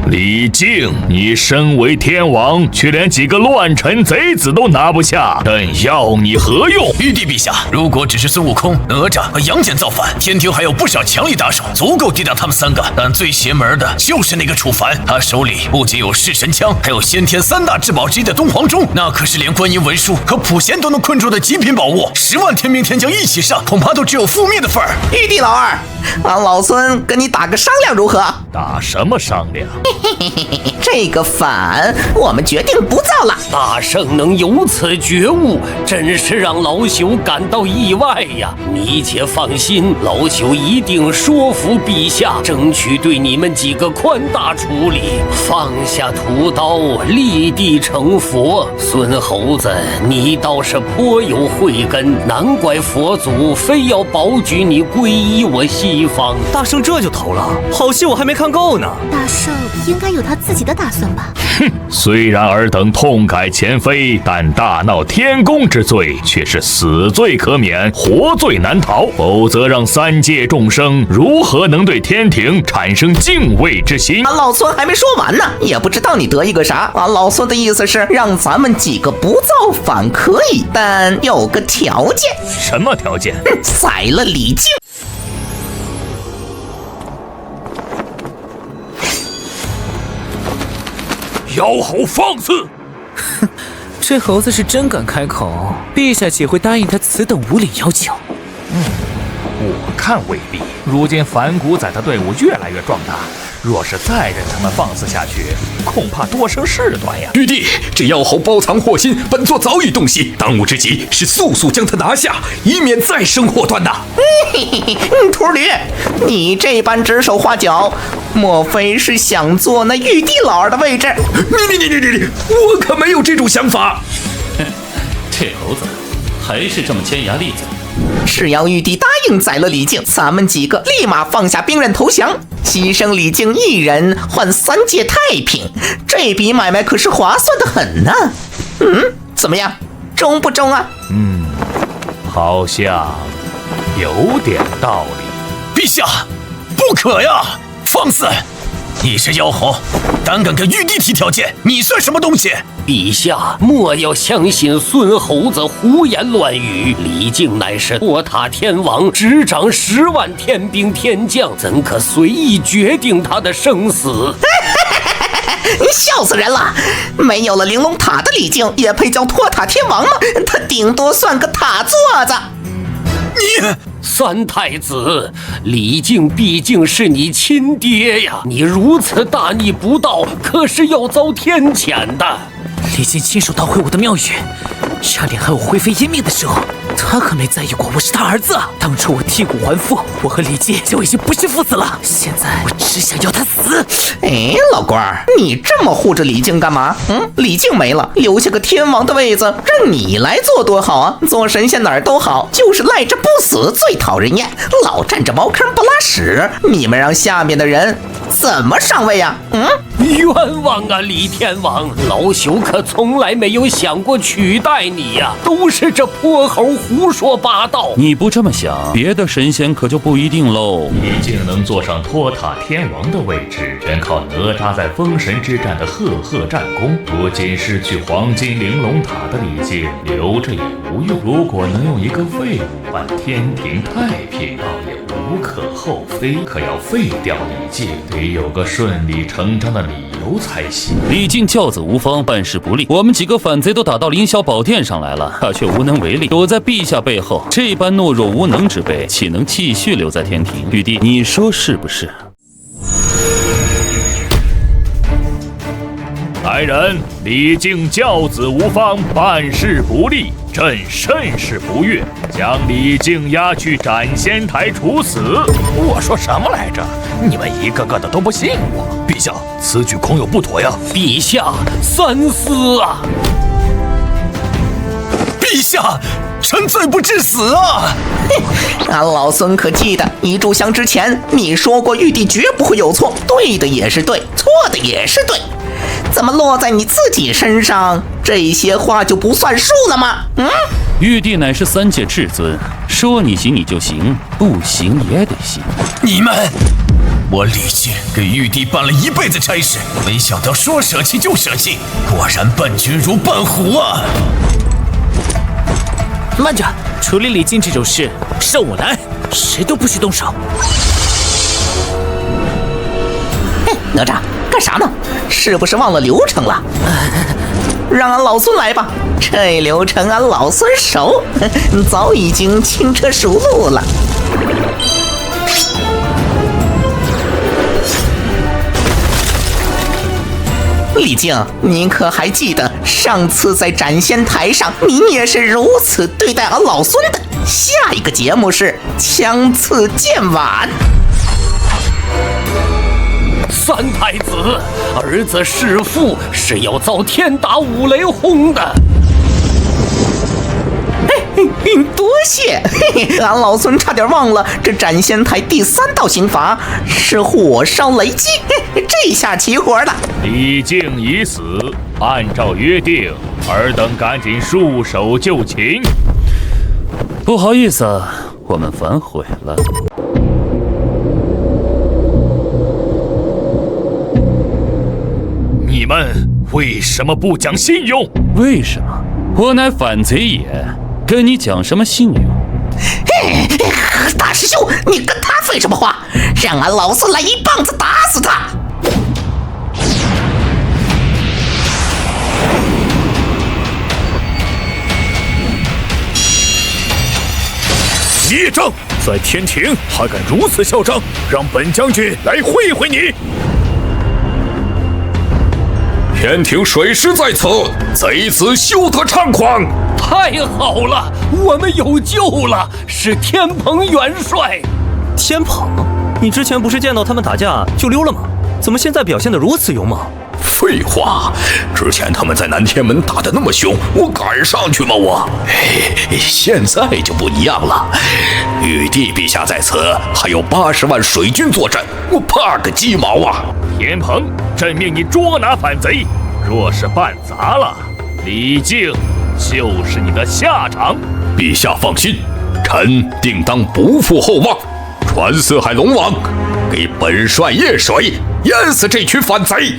李靖，你身为天王，却连几个乱臣贼子都拿不下，但要你何用？玉帝陛下，如果只是孙悟空、哪吒和杨戬造反，天庭还有不少强力打手，足够抵挡他们3个。但最邪门的就是那个楚凡，他手里不仅有噬神枪，还有先天3大至宝之一的东皇钟，那可是连观音文书和普贤都能困住的极品宝物。10万天兵天将一起上，恐怕都只有覆灭的份儿。玉帝老儿，俺老孙跟你打个商量如何？打什么商量？这个饭我们决定不造了。大圣能有此觉悟，真是让老朽感到意外呀！你且放心，老朽一定说服陛下，争取对你们几个宽大处理，放下屠刀，立地成佛。孙猴子，你倒是颇有慧根，难怪佛祖非要保举你皈依我西方。大圣这就投了，好戏我还没看够呢。大圣应该有他自己的打算吧？哼，虽然尔等痛改前非，但大闹天宫之罪却是死罪可免，活罪难逃。否则让三界众生如何能对天庭产生敬畏之心？俺老孙还没说完呢，也不知道你得意个啥。俺老孙的意思是让咱们几个不造反可以，但有个条件。什么条件？宰了李靖。妖猴放肆！哼，这猴子是真敢开口，陛下岂会答应他此等无理要求？我看未必。如今反骨仔的队伍越来越壮大，若是再任他们放肆下去，恐怕多生事端呀。玉帝，这妖猴包藏祸心，本座早已洞悉，当务之急是速速将他拿下，以免再生祸端呐。秃驴，你这般指手画脚，莫非是想坐那玉帝老儿的位置？你，我可没有这种想法。哼，这猴子还是这么尖牙利嘴。只要玉帝答应宰了李靖，咱们几个立马放下兵刃投降，牺牲李靖一人换三界太平，这笔买卖可是划算的很呢。怎么样，中不中啊？好像有点道理。陛下，不可呀！放肆！你是妖猴，胆敢跟玉帝提条件，你算什么东西？陛下莫要相信孙猴子胡言乱语，李靖乃是托塔天王，执掌10万天兵天将，怎可随意决定他的生死？笑死人了！没有了玲珑塔的李靖，也配叫托塔天王吗？他顶多算个塔座子。你三太子，李靖毕竟是你亲爹呀！你如此大逆不道，可是要遭天谴的。李靖亲手捣毁我的庙宇，差点害我灰飞烟灭的时候，他可没在意过我是他儿子。当初我剔骨还父，我和李靖就已经不是父子了。现在我只想要他死。哎，老官儿，你这么护着李靖干嘛？李靖没了，留下个天王的位子让你来做多好啊！做神仙哪儿都好，就是赖着不死最讨人厌，老占着茅坑不拉屎。你们让下面的人怎么上位呀？冤枉啊，李天王！老朽可从来没有想过取代你呀，都是这泼猴胡说八道。你不这么想，别的神仙可就不一定喽。李靖能坐上托塔天王的位置，全靠哪吒在封神之战的赫赫战功。如今失去黄金玲珑塔的李靖，留着也无用。如果能用一个废物换天庭太平，倒也无可厚非。可要废掉李靖，得有个顺理成章的理由才行。李靖教子无方，办事不力，我们几个反贼都打到凌霄宝殿上来了，他却无能为力，躲在陛下背后。这般懦弱无能之辈，岂能继续留在天庭？玉帝，你说是不是？来人，李靖教子无方，办事不力，朕甚是不悦，将李靖押去斩仙台处死。我说什么来着？你们一个个的都不信我。陛下，此举恐有不妥呀！陛下，三思啊！陛下，臣罪不至死啊！俺老孙可记得，你炷香之前，你说过玉帝绝不会有错，对的也是对，错的也是对。怎么落在你自己身上，这些话就不算数了吗？玉帝乃是三界至尊，说你行你就行，不行也得行。你们，我李靖给玉帝办了一辈子差事，没想到说舍弃就舍弃，果然伴君如伴虎啊！慢着，处理李靖这种事，让我来，谁都不许动手。哪吒，干啥呢？是不是忘了流程了？让俺老孙来吧，这流程俺老孙熟，早已经轻车熟路了。李靖，您可还记得上次在斩仙台上，您也是如此对待俺老孙的？下一个节目是枪刺剑挽。三太子，儿子弑父是要遭天打五雷轰的。多谢，俺老孙差点忘了，这斩仙台第3道刑罚是火烧雷击，这下齐活了。李靖已死，按照约定，尔等赶紧束手就擒。不好意思，我们反悔了。你们为什么不讲信用？为什么？我乃反贼也，跟你讲什么信用？大师兄，你跟他废什么话？让俺老孙来一棒子打死他！叶正，在天庭还敢如此嚣张，让本将军来会会你。天庭水师在此，贼子休得猖狂！太好了，我们有救了！是天蓬元帅。天蓬？你之前不是见到他们打架就溜了吗？怎么现在表现得如此勇猛？废话，之前他们在南天门打得那么凶，我敢上去吗？现在就不一样了。玉帝陛下在此，还有80万水军作战，我怕个鸡毛啊！天蓬，朕命你捉拿反贼，若是办砸了，李靖就是你的下场。陛下放心，臣定当不负厚望，传四海龙王，给本帅夜水，淹死这群反贼。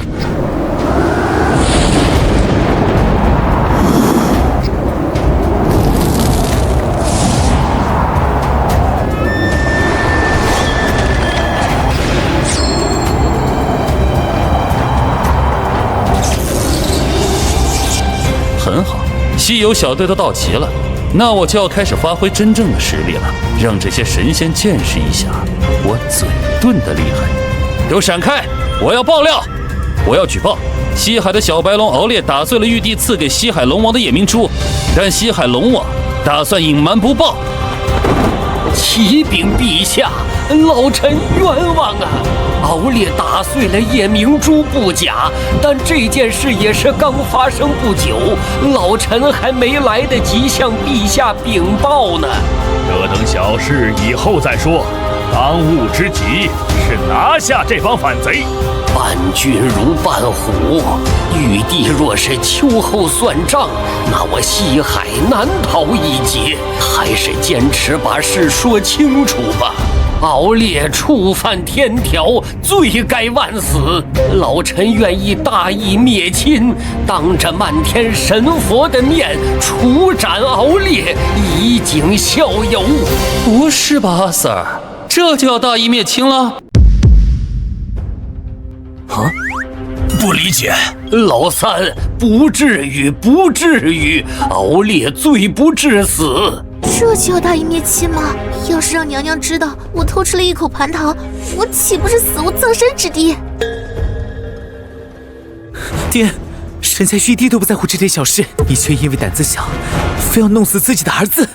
很好，西游小队都到齐了，那我就要开始发挥真正的实力了，让这些神仙见识一下我嘴遁的厉害。给我闪开！我要爆料，我要举报西海的小白龙敖烈打碎了玉帝赐给西海龙王的夜明珠，但西海龙王打算隐瞒不报。启禀陛下，老臣冤枉啊！敖烈打碎了夜明珠不假，但这件事也是刚发生不久，老臣还没来得及向陛下禀报呢。这等小事以后再说，当务之急是拿下这帮反贼。伴君如伴虎，玉帝若是秋后算账，那我西海难逃一劫。还是坚持把事说清楚吧。敖烈触犯天条，罪该万死。老臣愿意大义灭亲，当着漫天神佛的面处斩敖烈，以儆效尤。不是吧，阿 Sir， 这就要大义灭亲了？啊？不理解，老三，不至于，不至于，敖烈罪不至死。这就要大义灭亲吗？要是让娘娘知道我偷吃了1口蟠桃，我岂不是死无葬身之地？爹，人家玉帝都不在乎这点小事，你却因为胆子小，非要弄死自己的儿子，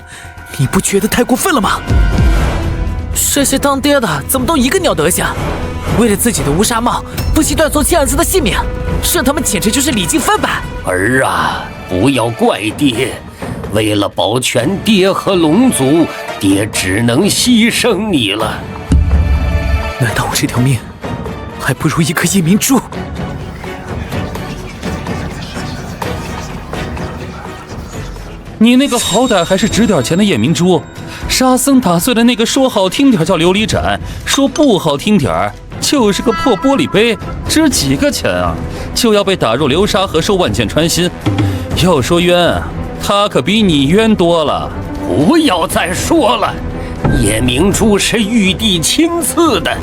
你不觉得太过分了吗？这些当爹的怎么都一个鸟德行？为了自己的乌纱帽，不惜断送亲儿子的性命，这他妈简直就是李靖翻版！儿啊，不要怪爹。为了保全爹和龙族，爹只能牺牲你了。难道我这条命还不如一颗夜明珠？你那个好歹还是值点钱的夜明珠，沙僧打碎的那个说好听点叫琉璃盏，说不好听点就是个破玻璃杯，值几个钱啊？就要被打入流沙河受万箭穿心。要说冤，他可比你冤多了。不要再说了，夜明珠是玉帝亲赐的，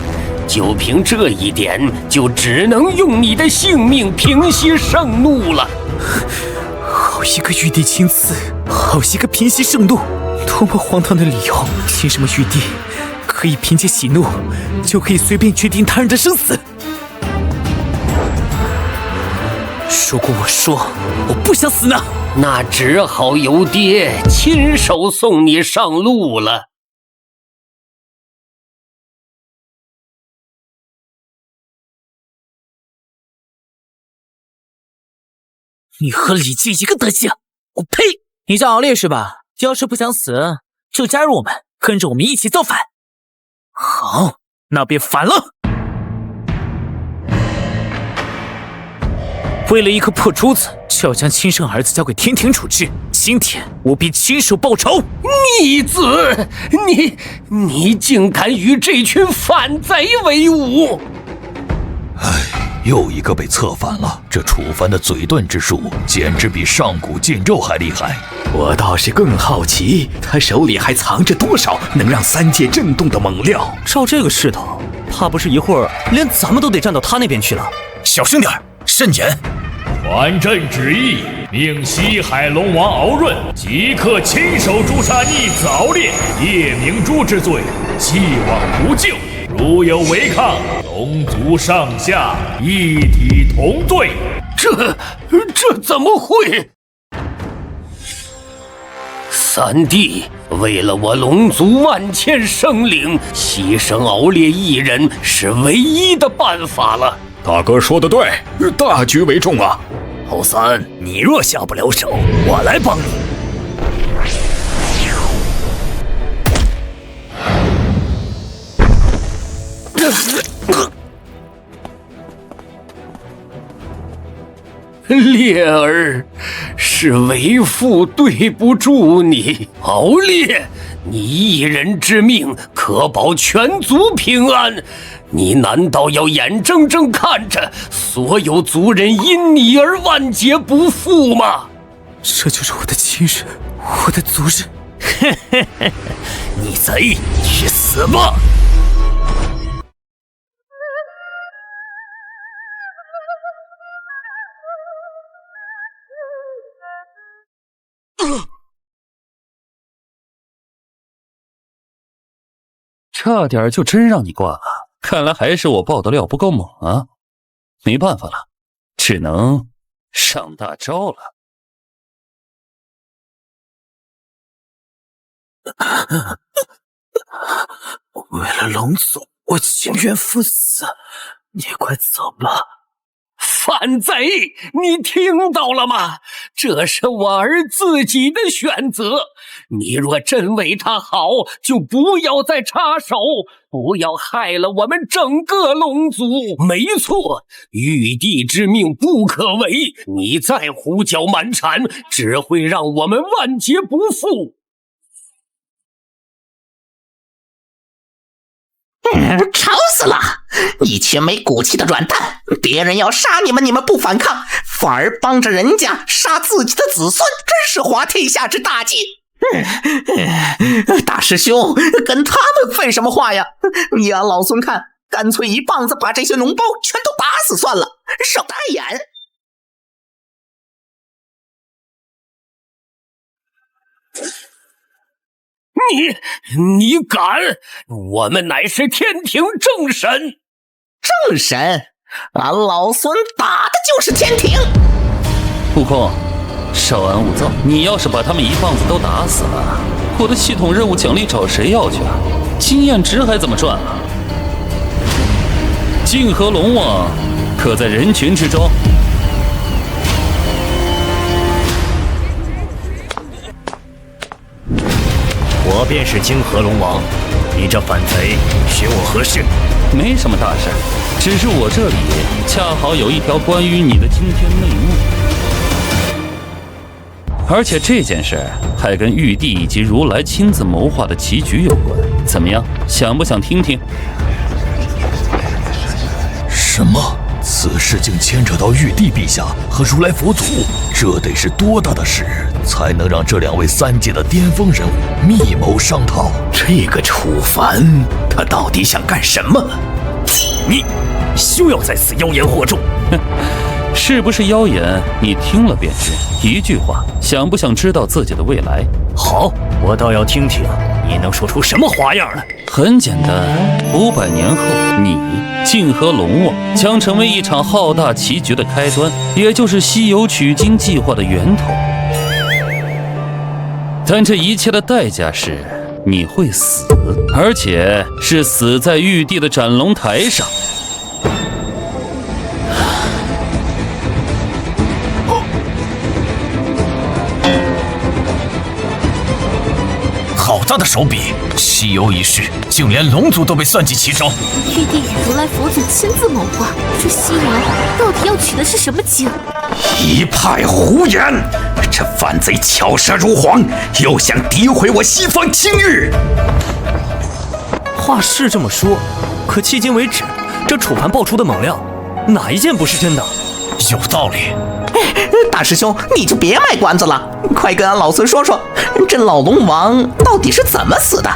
就凭这一点，就只能用你的性命平息盛怒了。好一个玉帝亲赐，好一个平息盛怒，多么荒唐的理由！凭什么玉帝可以凭借喜怒，就可以随便决定他人的生死？如果我不想死呢？那只好由爹亲手送你上路了。你和李靖一个德行，我呸！你叫敖烈是吧？要是不想死，就加入我们，跟着我们一起造反。好，那便反了。为了一颗破珠子，就要将亲生儿子交给天庭处置。今天我必亲手报仇！逆子，你竟敢与这群反贼为伍！又一个被策反了。这楚凡的嘴遁之术，简直比上古禁咒还厉害。我倒是更好奇，他手里还藏着多少能让三界震动的猛料。照这个势头，怕不是一会儿连咱们都得站到他那边去了。小声点，慎言。传朕旨意，命西海龙王敖润即刻亲手诛杀逆子敖烈，夜明珠之罪，既往不咎。如有违抗，龙族上下一体同罪。这怎么会？三弟为了我龙族万千生灵，牺牲敖烈一人是唯一的办法了。大哥说得对，大局为重啊。敖三，你若下不了手，我来帮你。烈儿，是为父对不住你。敖烈，你一人之命可保全族平安，你难道要眼睁睁看着所有族人因你而万劫不复吗？这就是我的亲人，我的族人。你贼，去死吧！差点就真让你挂了，看来还是我爆的料不够猛啊！没办法了，只能上大招了。为了龙族，我情愿赴死。你快走吧！反贼，你听到了吗？这是我儿自己的选择。你若真为他好，就不要再插手，不要害了我们整个龙族。没错，玉帝之命不可违，你再胡搅蛮缠，只会让我们万劫不复。吵死了！一群没骨气的软蛋，别人要杀你们，你们不反抗，反而帮着人家杀自己的子孙，真是滑天下之大稽。大师兄，跟他们废什么话呀？你让老孙看，干脆一棒子把这些脓包全都打死算了，少打眼。你敢？我们乃是天庭正神。正神？俺老孙打的就是天庭。悟空，稍安勿躁。你要是把他们一棒子都打死了，我的系统任务奖励找谁要去啊？经验值还怎么赚啊？泾河龙王可在人群之中？我便是泾河龙王，你这反贼寻我何事？没什么大事，只是我这里恰好有一条关于你的惊天内幕，而且这件事还跟玉帝以及如来亲自谋划的棋局有关。怎么样，想不想听听？什么？此事竟牵扯到玉帝陛下和如来佛祖，这得是多大的事，才能让这两位三界的巅峰人物密谋商讨？这个楚凡，他到底想干什么？你休要在此妖言惑众！是不是妖言？你听了便知。一句话，想不想知道自己的未来？好，我倒要听听你能说出什么花样来？很简单，500年后，你泾河龙王将成为一场浩大棋局的开端，也就是西游取经计划的源头。但这一切的代价是，你会死，而且是死在玉帝的斩龙台上。好大的手笔！西游一事，竟连龙族都被算计其中。玉帝与如来佛祖亲自谋划，这西游到底要取的是什么经？一派胡言！这反贼巧舌如簧，又想诋毁我西方清誉。话是这么说，可迄今为止，这楚凡爆出的猛料，哪一件不是真的？有道理。大师兄，你就别卖关子了，快跟俺老孙说说，这老龙王到底是怎么死的？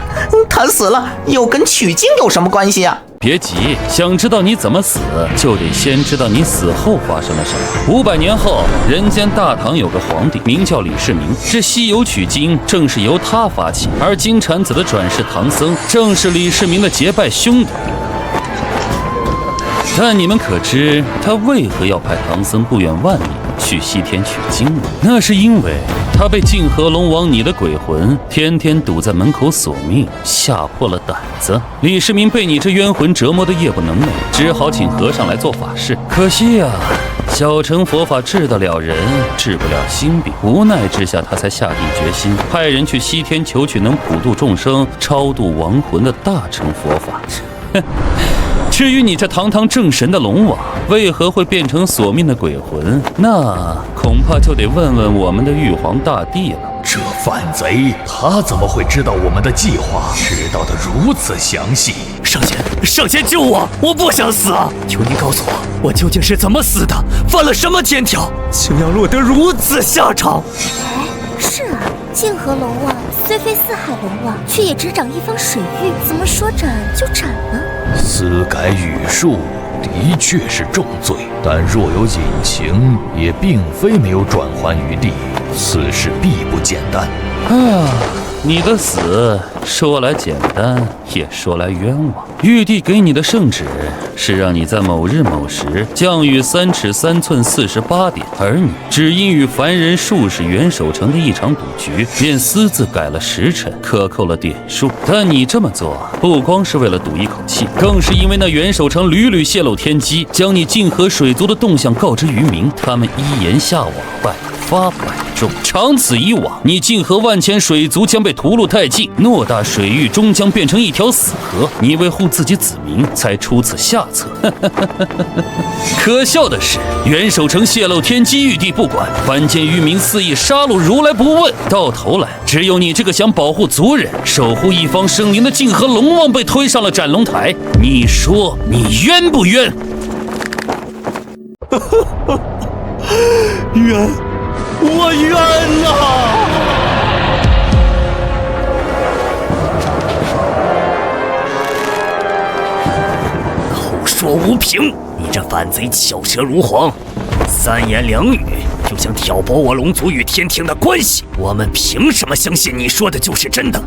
他死了又跟取经有什么关系啊？别急，想知道你怎么死，就得先知道你死后发生了什么。500年后，人间大唐有个皇帝，名叫李世民。这西游取经正是由他发起，而金蝉子的转世唐僧正是李世民的结拜兄弟。但你们可知他为何要派唐僧不远万里去西天取经呢？那是因为他被泾河龙王你的鬼魂天天堵在门口索命，吓破了胆子。李世民被你这冤魂折磨得夜不能寐，只好请和尚来做法事。可惜呀，小乘佛法治得了人，治不了心病。无奈之下，他才下定决心，派人去西天求取能普度众生、超度亡魂的大乘佛法。至于你这堂堂正神的龙王为何会变成索命的鬼魂，那恐怕就得问问我们的玉皇大帝了。这反贼他怎么会知道我们的计划？知道的如此详细。上仙救我！我不想死啊！求您告诉我究竟是怎么死的，犯了什么天条，竟要落得如此下场？哎，是啊，泾河龙王虽非四海龙王，却也执掌一方水域，怎么说斩就斩呢？私改语数的确是重罪，但若有隐情，也并非没有转圜余地。此事必不简单啊！你的死说来简单，也说来冤枉。玉帝给你的圣旨是让你在某日某时降雨3尺3寸48点，而你只因与凡人术士袁守诚的一场赌局，便私自改了时辰，克扣了点数。但你这么做不光是为了赌一口气，更是因为那袁守诚屡屡泄露天机，将你泾河水族的动向告知于民，他们依言下网，百发百中。长此以往，你泾河万千水族将被屠戮殆尽，偌大水域终将变成一条死河。你为护自己子民，才出此下策。可笑的是，袁守诚泄露天机，玉帝不管；凡间渔民肆意杀戮如来不问，到头来只有你这个想保护族人、守护一方生灵的泾河龙王被推上了斩龙台。你说你冤不冤？冤，我冤呐！口说无凭，你这反贼巧舌如簧，3言2语就想挑拨我龙族与天庭的关系，我们凭什么相信你说的就是真的？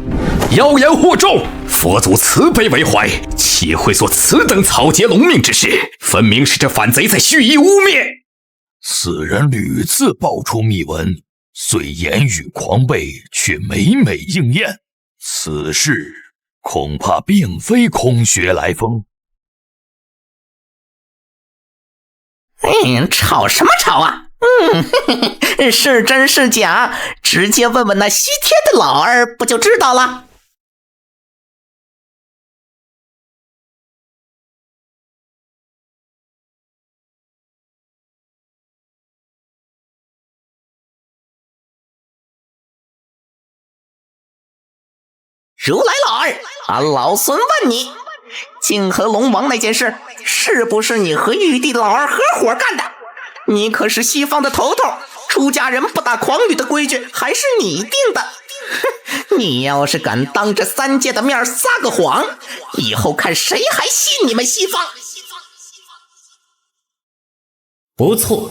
妖言惑众！佛祖慈悲为怀，岂会做此等草菅龙命之事？分明是这反贼在蓄意污蔑。此人屡次爆出密文，虽言语狂悖，却每每应验。此事恐怕并非空穴来风。吵什么吵啊？是真是假，直接问问那西天的老儿不就知道了？如来老儿，俺老孙问你，泾河龙王那件事，是不是你和玉帝老儿合伙干的？你可是西方的头头，出家人不打诳语的规矩还是你定的。你要是敢当着3界的面撒个谎，以后看谁还信你们西方。不错，